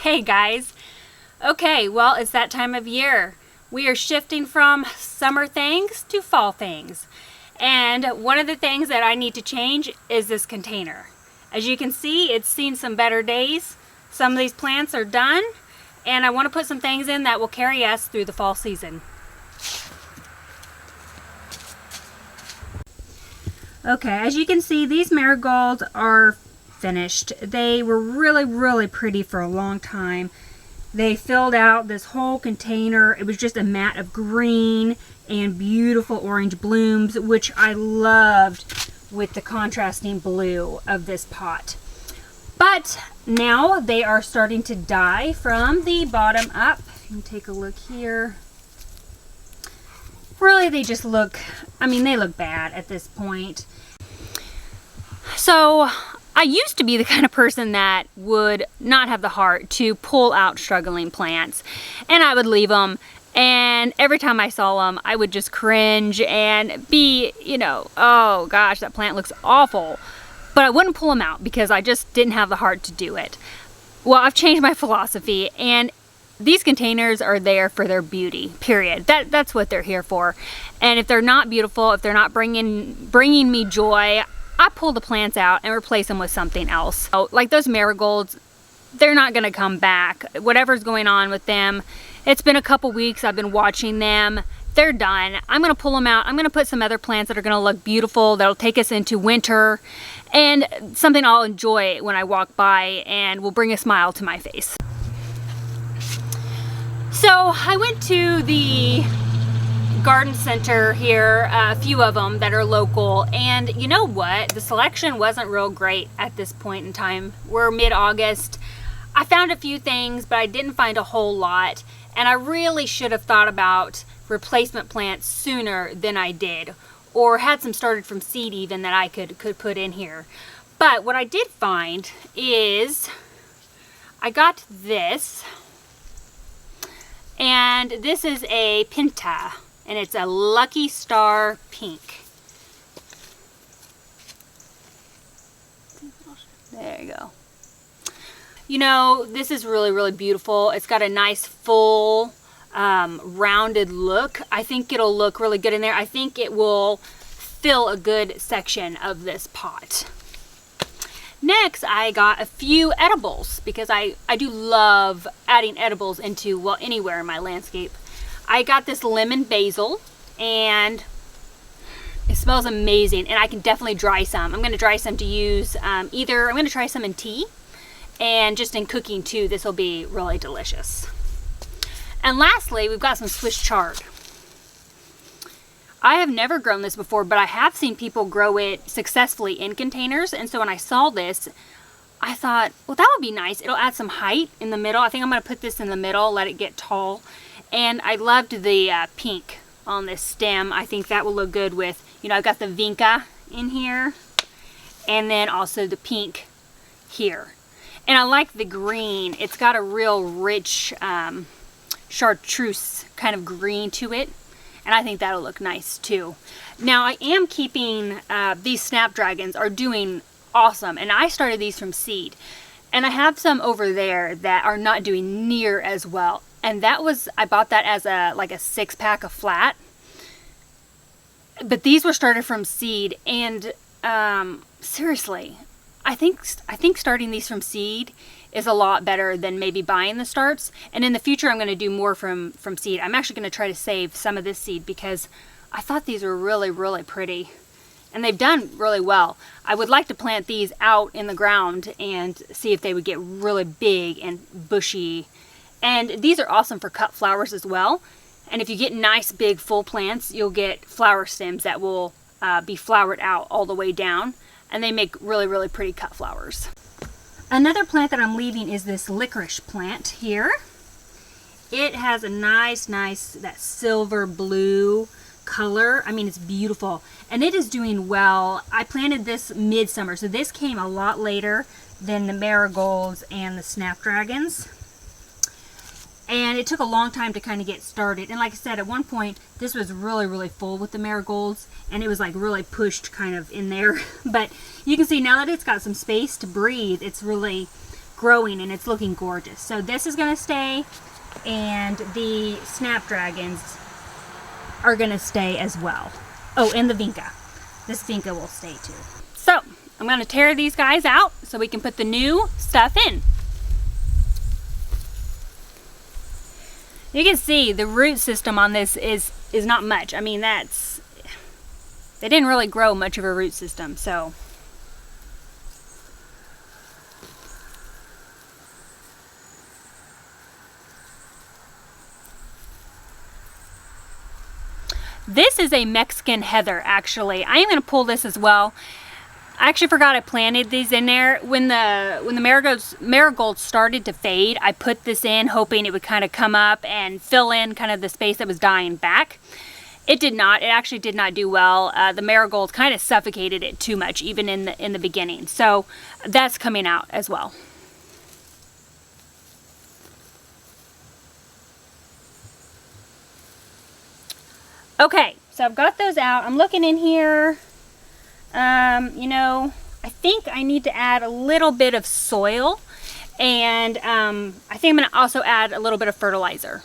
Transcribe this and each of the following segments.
Hey guys. Okay, well, it's that time of year. We are shifting from summer things to fall things. And one of the things that I need to change is this container. As you can see, it's seen some better days. Some of these plants are done, and I want to put some things in that will carry us through the fall season. Okay, as you can see, these marigolds are finished. They were really pretty for a long time. They filled out this whole container. It was just a mat of green and beautiful orange blooms, which I loved with the contrasting blue of this pot. But now they are starting to die from the bottom up. You can take a look here. Really, they just look, they look bad at this point. So I used to be the kind of person that would not have the heart to pull out struggling plants, and I would leave them, and every time I saw them I would just cringe and be, oh gosh, that plant looks awful, but I wouldn't pull them out because I just didn't have the heart to do it. Well, I've changed my philosophy, and these containers are there for their beauty, period. That's what they're here for. And if they're not beautiful, if they're not bringing me joy, I pull the plants out and replace them with something else. So, like those marigolds, they're not gonna come back. Whatever's going on with them, it's been a couple weeks, I've been watching them. They're done. I'm gonna pull them out. I'm gonna put some other plants that are gonna look beautiful, that'll take us into winter, and something I'll enjoy when I walk by and will bring a smile to my face. So I went to the garden center here, a few of them that are local, and you know what? The selection wasn't real great at this point in time. We're mid-August. I found a few things, but I didn't find a whole lot, and I really should have thought about replacement plants sooner than I did, or had some started from seed even that I could put in here. But what I did find is I got this, and this is a Pinta, and it's a Lucky Star Pink. There you go. This is really beautiful. It's got a nice full rounded look. I think it'll look really good in there. I think it will fill a good section of this pot. Next, I got a few edibles because I do love adding edibles into, well, anywhere in my landscape. I got this lemon basil, and it smells amazing, and I can definitely dry some. I'm going to dry some to use I'm going to try some in tea and just in cooking too. This will be really delicious. And lastly, we've got some Swiss chard. I have never grown this before, but I have seen people grow it successfully in containers, and so when I saw this, I thought, well, that would be nice. It'll add some height in the middle. I think I'm going to put this in the middle, let it get tall. And I loved the pink on this stem. I think that will look good with, I've got the vinca in here, and then also the pink here. And I like the green. It's got a real rich chartreuse kind of green to it, and I think that'll look nice too. Now, I am keeping, these snapdragons are doing awesome, and I started these from seed. And I have some over there that are not doing near as well. And I bought that as a 6-pack of flat. But these were started from seed, and seriously, I think starting these from seed is a lot better than maybe buying the starts. And in the future, I'm going to do more from seed. I'm actually going to try to save some of this seed because I thought these were really pretty. And they've done really well. I would like to plant these out in the ground and see if they would get really big and bushy. And these are awesome for cut flowers as well. And if you get nice big full plants, you'll get flower stems that will be flowered out all the way down. And they make really pretty cut flowers. Another plant that I'm leaving is this licorice plant here. It has a nice, that silver blue color. It's beautiful, and it is doing well. I planted this midsummer, so this came a lot later than the marigolds and the snapdragons, and it took a long time to kind of get started. And like I said, at one point this was really full with the marigolds, and it was like really pushed kind of in there. But you can see now that it's got some space to breathe, it's really growing and it's looking gorgeous. So this is going to stay, and the snapdragons are going to stay as well. Oh, and the vinca. This vinca will stay too. So I'm going to tear these guys out so we can put the new stuff in. You can see the root system on this is not much. I mean, they didn't really grow much of a root system, so. This is a Mexican heather, actually. I am going to pull this as well. I actually forgot I planted these in there. When the marigolds started to fade, I put this in hoping it would kind of come up and fill in kind of the space that was dying back. It did not. It actually did not do well. The marigolds kind of suffocated it too much, even in the beginning. So that's coming out as well. Okay, so I've got those out. I'm looking in here. You know, I think I need to add a little bit of soil, and I think I'm going to also add a little bit of fertilizer.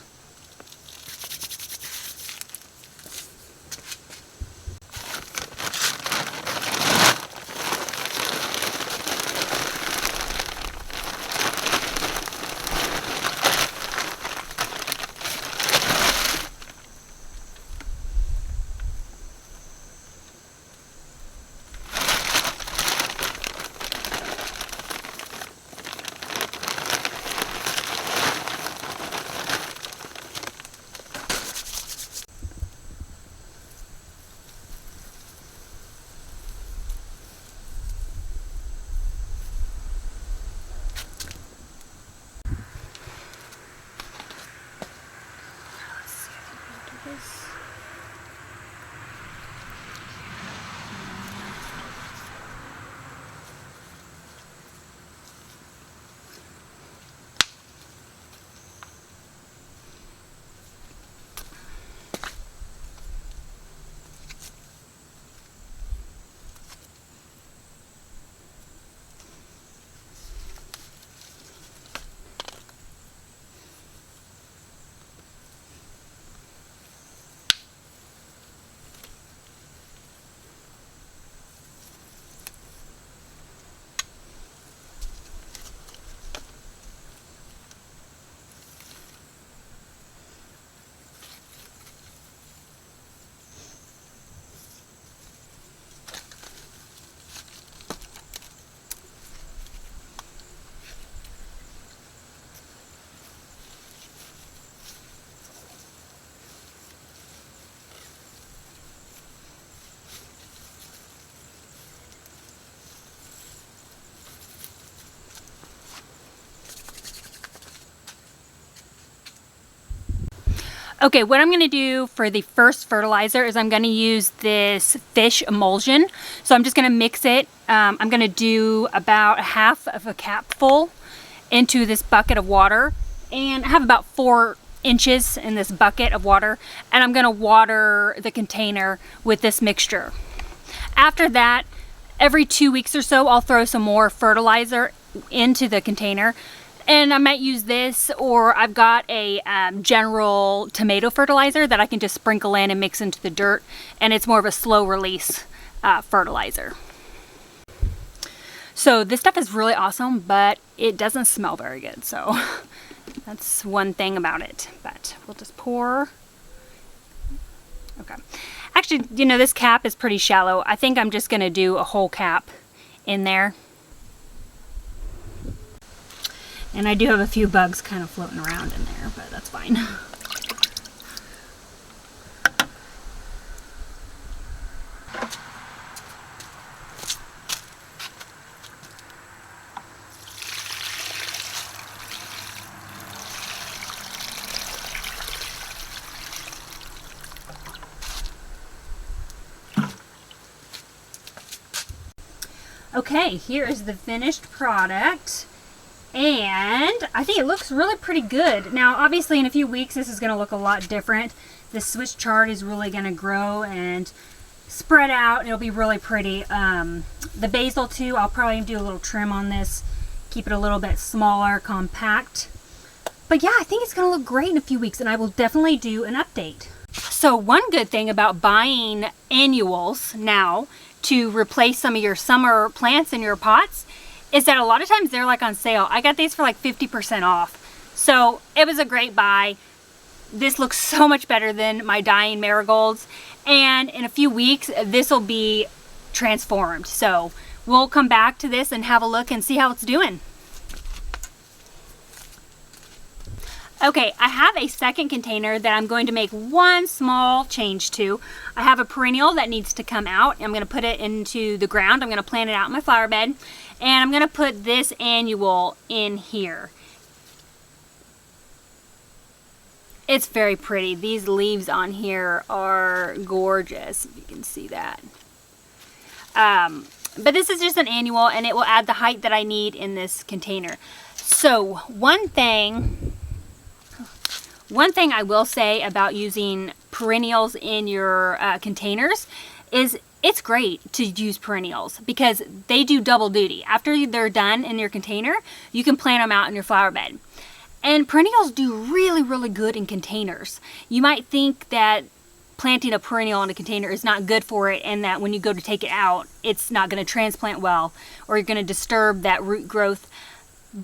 Okay, what I'm going to do for the first fertilizer is I'm going to use this fish emulsion. So I'm just going to mix it. I'm going to do about half of a capful into this bucket of water. And I have about 4 inches in this bucket of water. And I'm going to water the container with this mixture. After that, every 2 weeks or so, I'll throw some more fertilizer into the container. And I might use this, or I've got a general tomato fertilizer that I can just sprinkle in and mix into the dirt, and it's more of a slow release fertilizer. So this stuff is really awesome, but it doesn't smell very good, so that's one thing about it. But we'll just pour. Okay. Actually, you know, this cap is pretty shallow. I think I'm just going to do a whole cap in there. And I do have a few bugs kind of floating around in there, but that's fine. Okay, here is the finished product. And I think it looks really pretty good. Now, obviously, in a few weeks, this is going to look a lot different. The Swiss chard is really going to grow and spread out. It'll be really pretty. The basil, too, I'll probably do a little trim on this keep it a little bit smaller, compact. But yeah, I think it's gonna look great in a few weeks, and I will definitely do an update. So one good thing about buying annuals now to replace some of your summer plants in your pots is that a lot of times they're like on sale. I got these for like 50% off. So it was a great buy. This looks so much better than my dying marigolds. And in a few weeks, this will be transformed. So we'll come back to this and have a look and see how it's doing. Okay, I have a second container that I'm going to make one small change to. I have a perennial that needs to come out. I'm going to put it into the ground. I'm going to plant it out in my flower bed. And I'm going to put this annual in here. It's very pretty. These leaves on here are gorgeous, if you can see that. But this is just an annual, and it will add the height that I need in this container. So one thing I will say about using perennials in your containers is it's great to use perennials because they do double duty. After they're done in your container, you can plant them out in your flower bed. And perennials do really, really good in containers. You might think that planting a perennial in a container is not good for it, and that when you go to take it out, it's not going to transplant well, or you're going to disturb that root growth.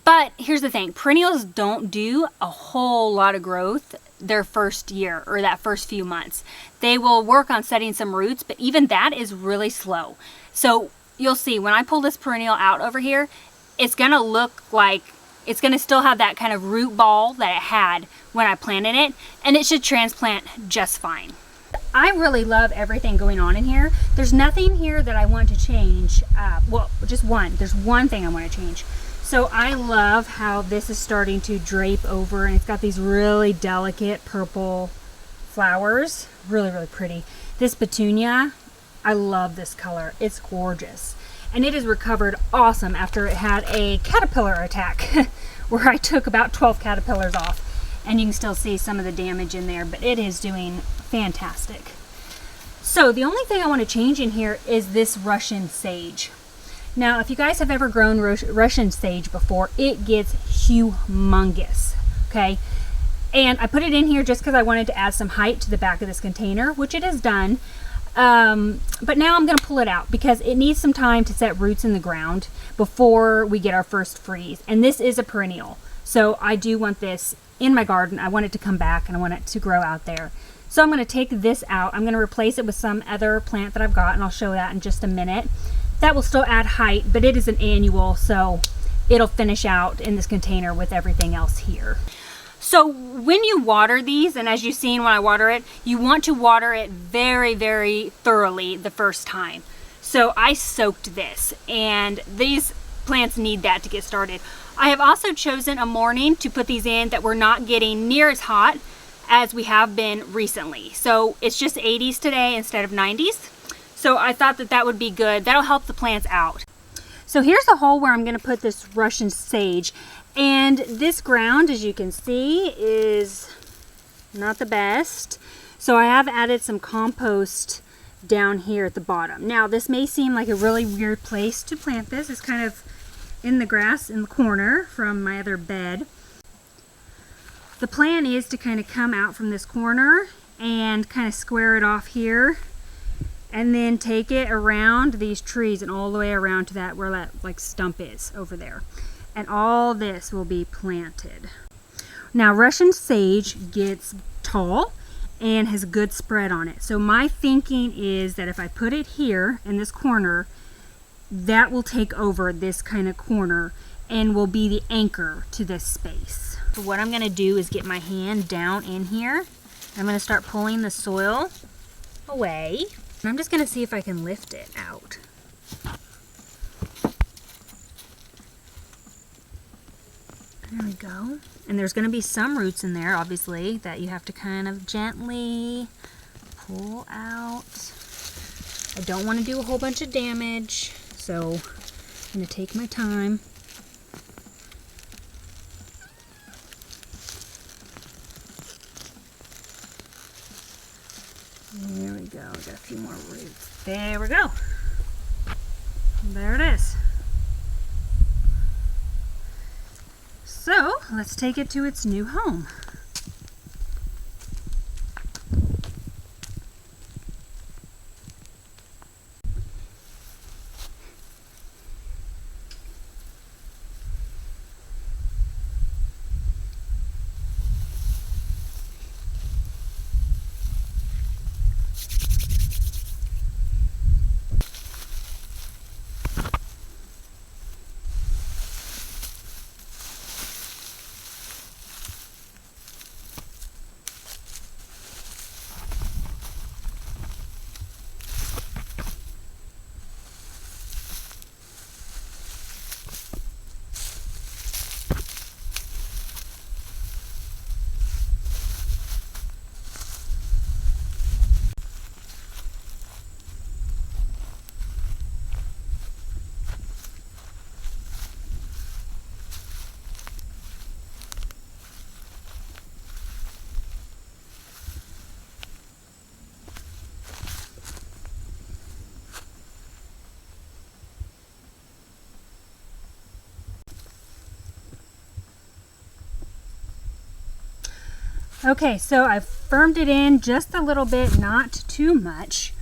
But here's the thing, perennials don't do a whole lot of growth their first year or that first few months. They will work on setting some roots, but even that is really slow. So you'll see when I pull this perennial out over here, it's gonna look like it's gonna still have that kind of root ball that it had when I planted it, and it should transplant just fine. I really love everything going on in here. There's nothing here that I want to change. Well, just one. There's one thing I want to change. So I love how this is starting to drape over, and it's got these really delicate purple flowers. Really, really pretty. This petunia, I love this color. It's gorgeous. And it has recovered awesome after it had a caterpillar attack where I took about 12 caterpillars off. And you can still see some of the damage in there, but it is doing fantastic. So the only thing I want to change in here is this Russian sage. Now, if you guys have ever grown Russian sage before, it gets humongous, okay? And I put it in here just because I wanted to add some height to the back of this container, which it has done. But now I'm going to pull it out because it needs some time to set roots in the ground before we get our first freeze. And this is a perennial. So I do want this in my garden. I want it to come back and I want it to grow out there. So I'm going to take this out. I'm going to replace it with some other plant that I've got, and I'll show that in just a minute. That will still add height, but it is an annual, so it'll finish out in this container with everything else here. So when you water these, and as you've seen when I water it, you want to water it very, very thoroughly the first time. So I soaked this, and these plants need that to get started. I have also chosen a morning to put these in that we're not getting near as hot as we have been recently. So it's just 80s today instead of 90s. So I thought that that would be good. That'll help the plants out. So here's the hole where I'm going to put this Russian sage. And this ground, as you can see, is not the best. So I have added some compost down here at the bottom. Now, this may seem like a really weird place to plant this. It's kind of in the grass in the corner from my other bed. The plan is to kind of come out from this corner and kind of square it off here, and then take it around these trees and all the way around to that where that like stump is over there. And all this will be planted. Now, Russian sage gets tall and has a good spread on it. So my thinking is that if I put it here in this corner, that will take over this kind of corner and will be the anchor to this space. So what I'm gonna do is get my hand down in here. I'm gonna start pulling the soil away. And I'm just gonna see if I can lift it out. There we go. And there's gonna be some roots in there, obviously, that you have to kind of gently pull out. I don't want to do a whole bunch of damage, so I'm gonna take my time. There we go. We got a few more roots. There we go. There it is. So let's take it to its new home. Okay, so I've firmed it in just a little bit, not too much.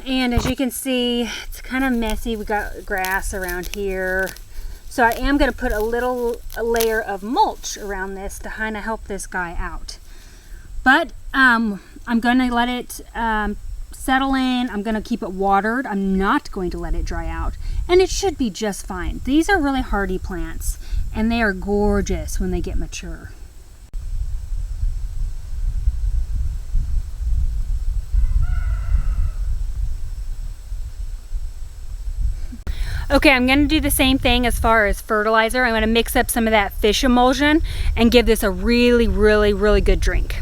And as you can see, it's kind of messy. We got grass around here. So I am going to put a layer of mulch around this to kind of help this guy out. But I'm going to let it settle in. I'm going to keep it watered. I'm not going to let it dry out. And it should be just fine. These are really hardy plants, and they are gorgeous when they get mature. Okay, I'm going to do the same thing as far as fertilizer. I'm going to mix up some of that fish emulsion and give this a really, really, really good drink.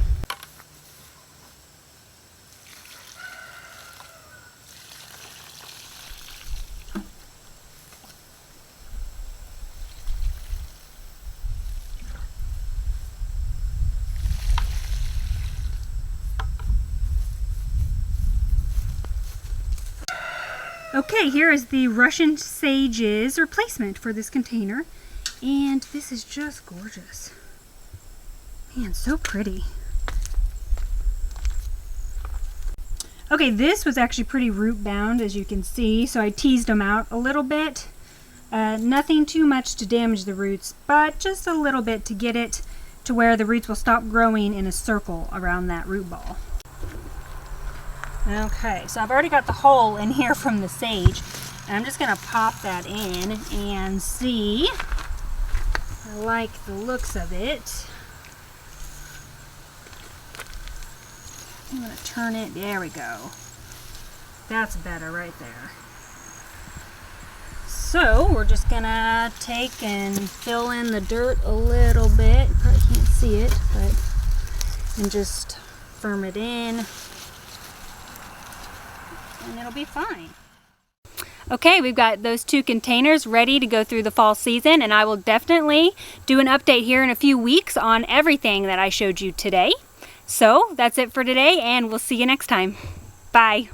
Okay, here is the Russian sage's replacement for this container, and this is just gorgeous. Man, so pretty. Okay, this was actually pretty root bound, as you can see, so I teased them out a little bit. Nothing too much to damage the roots, but just a little bit to get it to where the roots will stop growing in a circle around that root ball. Okay, so I've already got the hole in here from the sage, and I'm just going to pop that in and see. I like the looks of it. I'm going to turn it. There we go. That's better right there. So we're just going to take and fill in the dirt a little bit. You probably can't see it, but and just firm it in. And it'll be fine. Okay, we've got those 2 containers ready to go through the fall season, and I will definitely do an update here in a few weeks on everything that I showed you today. So that's it for today, and we'll see you next time. Bye.